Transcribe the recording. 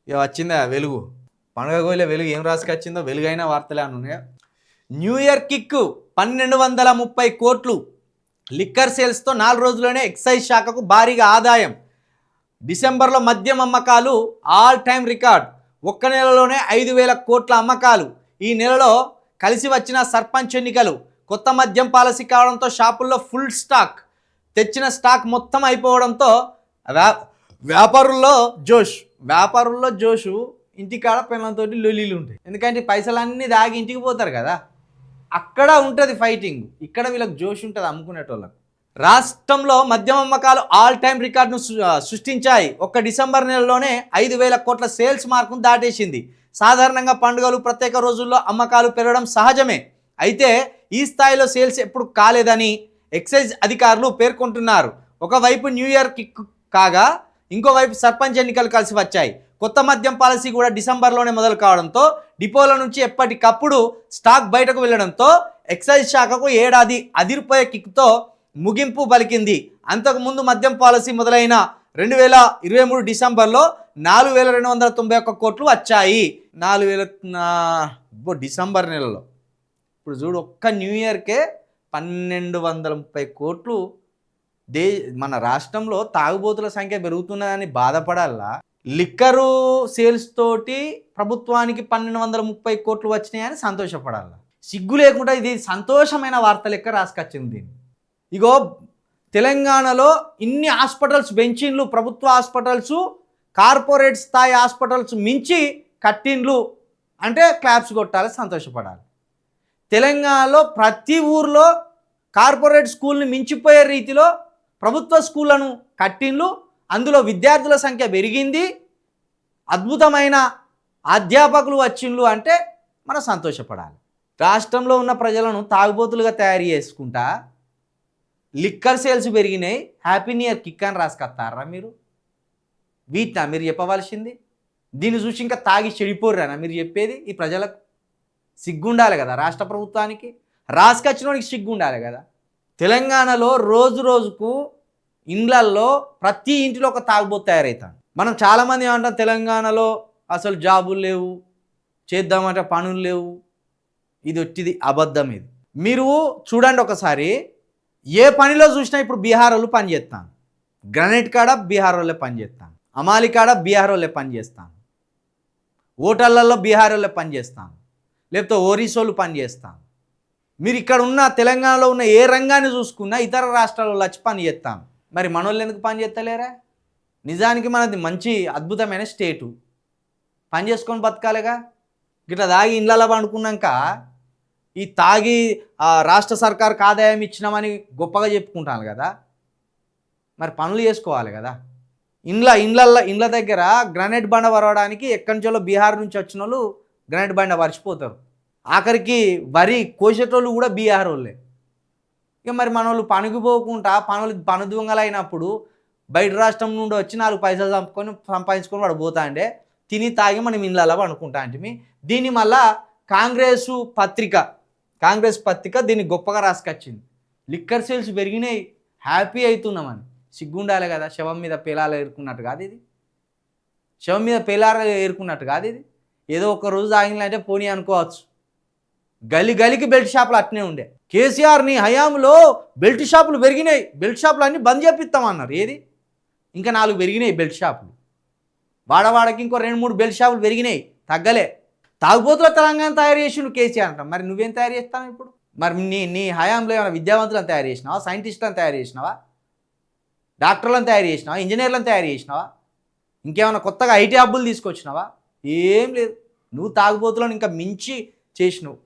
ఇక వచ్చిందా వెలుగు, పండుగ గోయిలే వెలుగు. ఏం రాసుకొచ్చిందో వెలుగైన వార్తలే అని ఉన్నాయి. న్యూ ఇయర్ కిక్ 1230 కోట్లు లిక్కర్ సేల్స్తో 4 రోజుల్లోనే ఎక్సైజ్ శాఖకు భారీగా ఆదాయం. డిసెంబర్లో మద్యం అమ్మకాలు ఆల్ టైమ్ రికార్డ్. ఒక్క నెలలోనే 5,000 కోట్ల అమ్మకాలు. ఈ నెలలో కలిసి వచ్చిన సర్పంచ్ ఎన్నికలు, కొత్త మద్యం పాలసీ కావడంతో షాపుల్లో ఫుల్ స్టాక్. తెచ్చిన స్టాక్ మొత్తం అయిపోవడంతో వ్యాపారుల్లో జోషు. ఇంటికాడ పిల్లలతో లొల్లీలు ఉంటాయి. ఎందుకంటే పైసలన్నీ దాగి ఇంటికి పోతారు కదా, అక్కడ ఉంటుంది ఫైటింగ్. ఇక్కడ వీళ్ళకి జోష్ ఉంటుంది అమ్ముకునేటోళ్ళకు. రాష్ట్రంలో మద్యం అమ్మకాలు ఆల్ టైమ్ రికార్డును సృష్టించాయి. ఒక్క డిసెంబర్ నెలలోనే 5,000 కోట్ల సేల్స్ మార్కును దాటేసింది. సాధారణంగా పండుగలు, ప్రత్యేక రోజుల్లో అమ్మకాలు పెరగడం సహజమే. అయితే ఈ స్థాయిలో సేల్స్ ఎప్పుడు కాలేదని ఎక్సైజ్ అధికారులు పేర్కొంటున్నారు. ఒకవైపు న్యూ ఇయర్ కిక్ కాగా ఇంకోవైపు సర్పంచ్ ఎన్నికలు కలిసి వచ్చాయి. కొత్త మద్యం పాలసీ కూడా డిసెంబర్లోనే మొదలు కావడంతో డిపోల నుంచి ఎప్పటికప్పుడు స్టాక్ బయటకు వెళ్లడంతో ఎక్సైజ్ శాఖకు ఏడాది అదిరిపోయే కిక్తో ముగింపు పలికింది. అంతకుముందు మద్యం పాలసీ మొదలైన 2023 డిసెంబర్లో 4,291 కోట్లు వచ్చాయి. 4,000 డిసెంబర్ నెలలో. ఇప్పుడు చూడు, ఒక్క న్యూ ఇయర్కే 1,230 కోట్లు. మన రాష్ట్రంలో తాగుబోతుల సంఖ్య పెరుగుతున్నదని బాధపడాలా? లిక్కరు సేల్స్ తోటి ప్రభుత్వానికి 1,230 కోట్లు వచ్చినాయని సంతోషపడాలా? సిగ్గు లేకుండా ఇది సంతోషమైన వార్త లెక్క రాసుకొచ్చింది దీన్ని. ఇగో తెలంగాణలో ఇన్ని హాస్పిటల్స్ బెంచిండ్లు, ప్రభుత్వ హాస్పిటల్స్, కార్పొరేట్ స్థాయి హాస్పిటల్స్ మించి కట్టిండ్లు అంటే క్లాప్స్ కొట్టాలి, సంతోషపడాలి. తెలంగాణలో ప్రతి ఊర్లో కార్పొరేట్ స్కూల్ని మించిపోయే రీతిలో ప్రభుత్వ స్కూళ్లను కట్టిండ్లు. అందులో విద్యార్థుల సంఖ్య పెరిగింది, అద్భుతమైన అధ్యాపకులు వచ్చిండ్లు అంటే మనం సంతోషపడాలి. రాష్ట్రంలో ఉన్న ప్రజలను తాగుబోతులుగా తయారు చేసుకుంటా లిక్కర్ సేల్స్ పెరిగినాయి, హ్యాపీ న్యూ ఇయర్ కిక్ అని రాసుకొస్తారా మీరు? వీటినా మీరు చెప్పవలసింది? దీన్ని చూసి ఇంకా తాగి చెడిపోర్రానా మీరు చెప్పేది? ఈ ప్రజలకు సిగ్గుండాలి కదా, రాష్ట్ర ప్రభుత్వానికి రాసుకొచ్చినోడికి సిగ్గుండాలి కదా. తెలంగాణలో రోజు రోజుకు ఇండ్లల్లో ప్రతి ఇంటిలో ఒక తాగుబోతు తయారవుతాడు. మనం చాలామంది ఏమంటాం, తెలంగాణలో అసలు జాబులు లేవు, చేద్దామంటే పనులు లేవు. ఇది ఒట్టిది, అబద్ధం. ఇది మీరు చూడండి ఒకసారి. ఏ పనిలో చూసినా ఇప్పుడు బీహార్ వాళ్ళు పని చేస్తాను, గ్రానైట్ కాడ బీహార్ వాళ్ళే పని చేస్తాను, అమాలి కాడ బీహార్ వాళ్ళే పని చేస్తాను, హోటళ్లలో బీహార్ వాళ్ళే పని చేస్తాను, లేకపోతే ఒరిస్సోళ్ళు పని చేస్తాను. మీరు ఇక్కడ ఉన్న తెలంగాణలో ఉన్న ఏ రంగాన్ని చూసుకున్నా ఇతర రాష్ట్రాల్లో వచ్చి పని చేస్తాను. మరి మనోళ్ళు ఎందుకు పని చేస్తలేరా? నిజానికి మనది మంచి అద్భుతమైన స్టేటు, పని చేసుకొని బతకాలిగా. గిట్లా తాగి ఇళ్ళలో పండుకున్నాక ఈ తాగి రాష్ట్ర సర్కార్కి ఆదాయం ఇచ్చినామని గొప్పగా చెప్పుకుంటాను కదా, మరి పనులు చేసుకోవాలి కదా. ఇండ్ల దగ్గర గ్రానైట్ బండ వరవడానికి ఎక్కడి నుంచో బీహార్ నుంచి వచ్చిన వాళ్ళు గ్రానైట్ బండ వరిచిపోతారు. ఆఖరికి వరి కోసేటోళ్ళు కూడా బీహార్ వాళ్ళే. ఇక మరి మన వాళ్ళు పనికిపోకుండా పను దొంగలు అయినప్పుడు బయట రాష్ట్రం నుండి వచ్చి 4 పైసలు సంపాదించుకొని వాడు పోతా అంటే తిని తాగి మనం ఇళ్ళలో అనుకుంటా అంటే దీన్ని మళ్ళా కాంగ్రెస్ పత్రిక దీన్ని గొప్పగా రాసుకొచ్చింది. లిక్కర్ సేల్స్ పెరిగినాయి, హ్యాపీ అవుతున్నామని. సిగ్గుండాలి కదా. శవం మీద పేలాలు ఏరుకున్నట్టు కాదు ఇది, శవం మీద పేలాలు ఏరుకున్నట్టు కాదు ఇది. ఏదో ఒక రోజు తాగినంటే పోనీ అనుకోవచ్చు. గలికి బెల్ట్ షాపులు అట్నే ఉండే. కేసీఆర్ని హయాంలో బెల్ట్ షాపులు పెరిగినాయి, బెల్ట్ షాపులు అన్నీ బంద్ చేపిస్తామన్నారు. ఏది, ఇంకా 4 పెరిగినాయి బెల్ట్ షాపులు. వాడవాడకి ఇంకో 2-3 బెల్ట్ షాపులు పెరిగినాయి, తగ్గలే. తాగుబోతుల తెలంగాణ తయారు చేసి నువ్వు కేసీఆర్ అంటాం. మరి నువ్వేం తయారు చేస్తావు ఇప్పుడు? మరి నీ హయాంలో ఏమైనా విద్యావంతులను తయారు చేసినావా? సైంటిస్టులను తయారు చేసినావా? డాక్టర్లను తయారు చేసినావా? ఇంజనీర్లను తయారు చేసినావా? ఇంకేమైనా కొత్తగా ఐటీ హబ్బులు తీసుకొచ్చినావా? ఏం లేదు. నువ్వు తాగుబోతులను ఇంకా మించి చేసినావు.